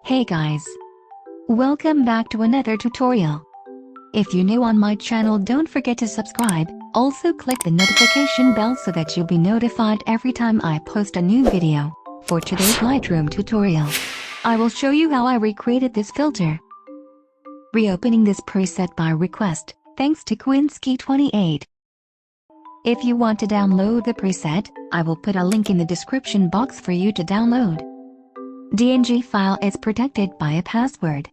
Hey guys! Welcome back to another tutorial. If you're new on my channel, don't forget to subscribe. Also click the notification bell so that you'll be notified every time I post a new video. For today's Lightroom tutorial, I will show you how I recreated this filter. Reopening this preset by request, thanks to 𝗁𝗍𝗁𝗍𝗁. If you want to download the preset, I will put a link in the description box for you to download. DNG file is protected by a password,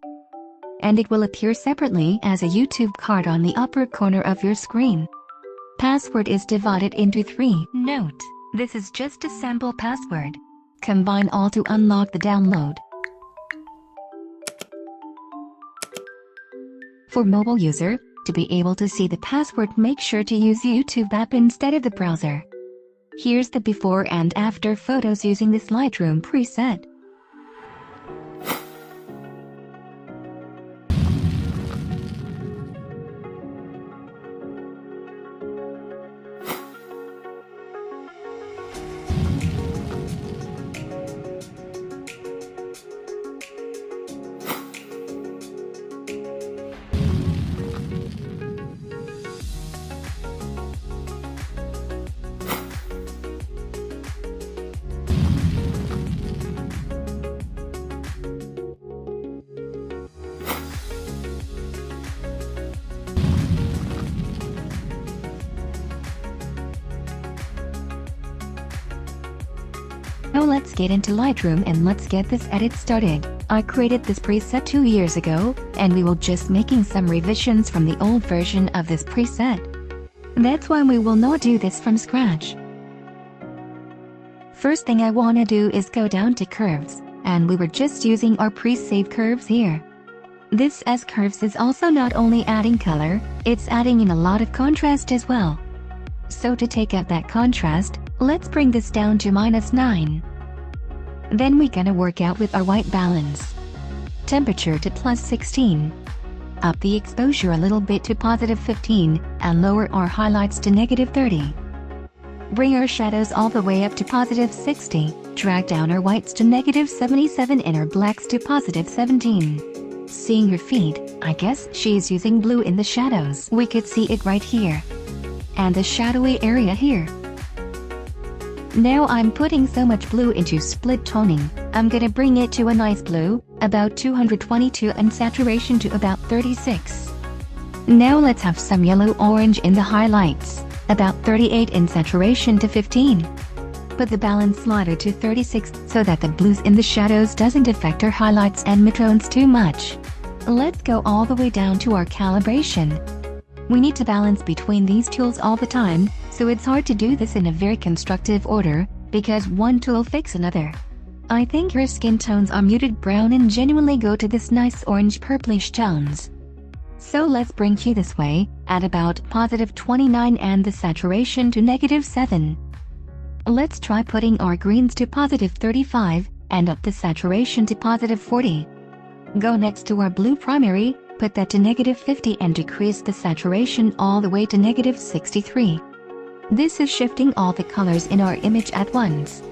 and it will appear separately as a YouTube card on the upper corner of your screen. Password is divided into 3. Note: this is just a sample password. Combine all to unlock the download. For mobile user, to be able to see the password, make sure to use YouTube app instead of the browser. Here's the before and after photos using this Lightroom preset. Now let's get into Lightroom and let's get this edit started. I created this preset 2 years ago, and we will just making some revisions from the old version of this preset. That's why we will not do this from scratch. First thing I wanna do is go down to curves, and we were just using our pre-saved curves here. This 𝗁𝗍𝗀𝗃 is also not only adding color, it's adding in a lot of contrast as well. So to take out that contrast, let's bring this down to -9. Then we gonna work out with our white balance. Temperature to +16. Up the exposure a little bit to +15, and lower our highlights to -30. Bring our shadows all the way up to +60, drag down our whites to -77 and our blacks to +17. Seeing her feet, I guess she's using blue in the shadows. We could see it right here. And the shadowy area here. Now I'm putting so much blue into split toning, I'm gonna bring it to a nice blue, about 222, and saturation to about 36. Now let's have some yellow-orange in the highlights, about 38 in saturation to 15. Put the balance slider to 36 so that the blues in the shadows doesn't affect our highlights and midtones too much. Let's go all the way down to our calibration. We need to balance between these tools all the time, so it's hard to do this in a very constructive order, because one tool fixes another. I think her skin tones are muted brown and genuinely go to this nice orange purplish tones. So let's bring hue this way, at about +29 and the saturation to -7. Let's try putting our greens to +35, and up the saturation to +40. Go next to our blue primary, put that to -50 and decrease the saturation all the way to -63. This is shifting all the colors in our image at once.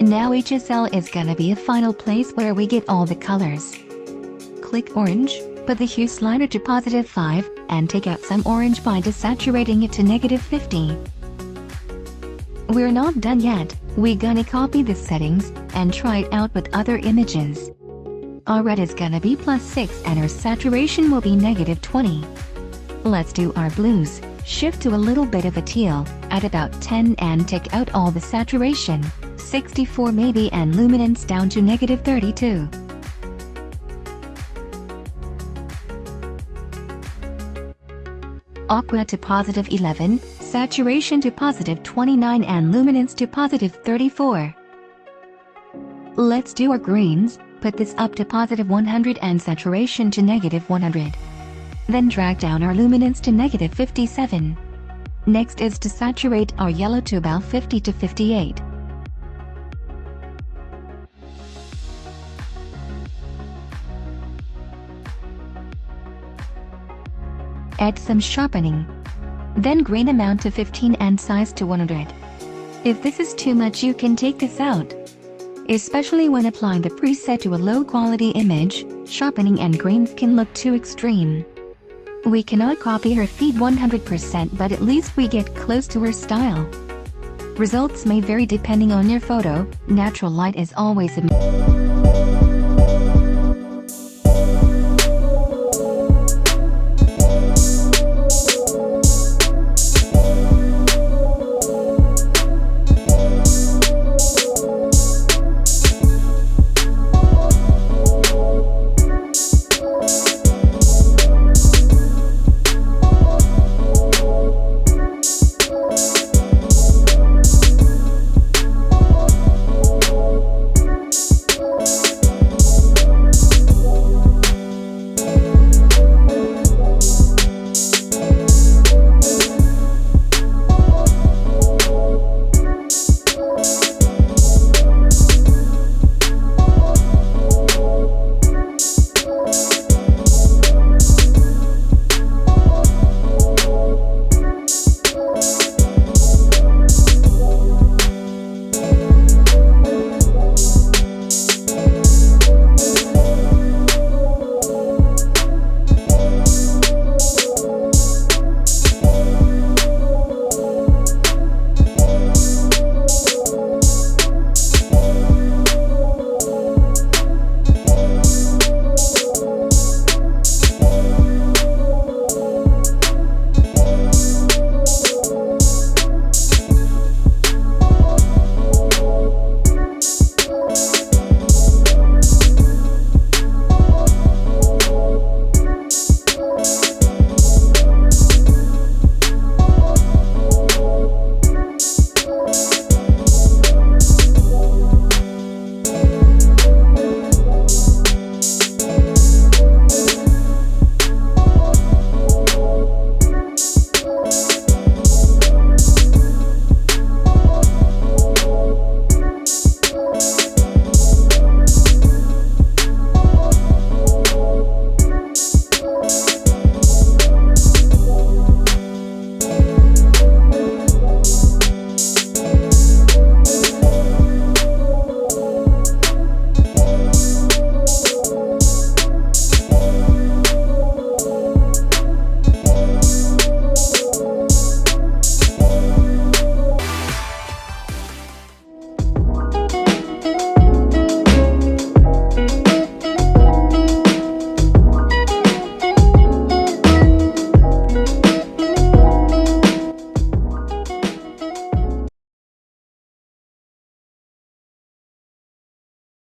Now HSL is gonna be a final place where we get all the colors. Click orange, put the hue slider to +5, and take out some orange by desaturating it to -50. We're not done yet, we're gonna copy the settings, and try it out with other images. Our red is gonna be +6 and our saturation will be -20. Let's do our blues, shift to a little bit of a teal, at about 10 and take out all the saturation, 64 maybe, and luminance down to -32. Aqua to +11, saturation to +29 and luminance to +34. Let's do our greens. Put this up to +100 and saturation to -100. Then drag down our luminance to -57. Next is to saturate our yellow to about 50 to 58. Add some sharpening. Then green amount to 15 and size to 100. If this is too much, you can take this out. Especially when applying the preset to a low-quality image, sharpening and grains can look too extreme. We cannot copy her feed 100%, but at least we get close to her style. Results may vary depending on your photo. Natural light is always a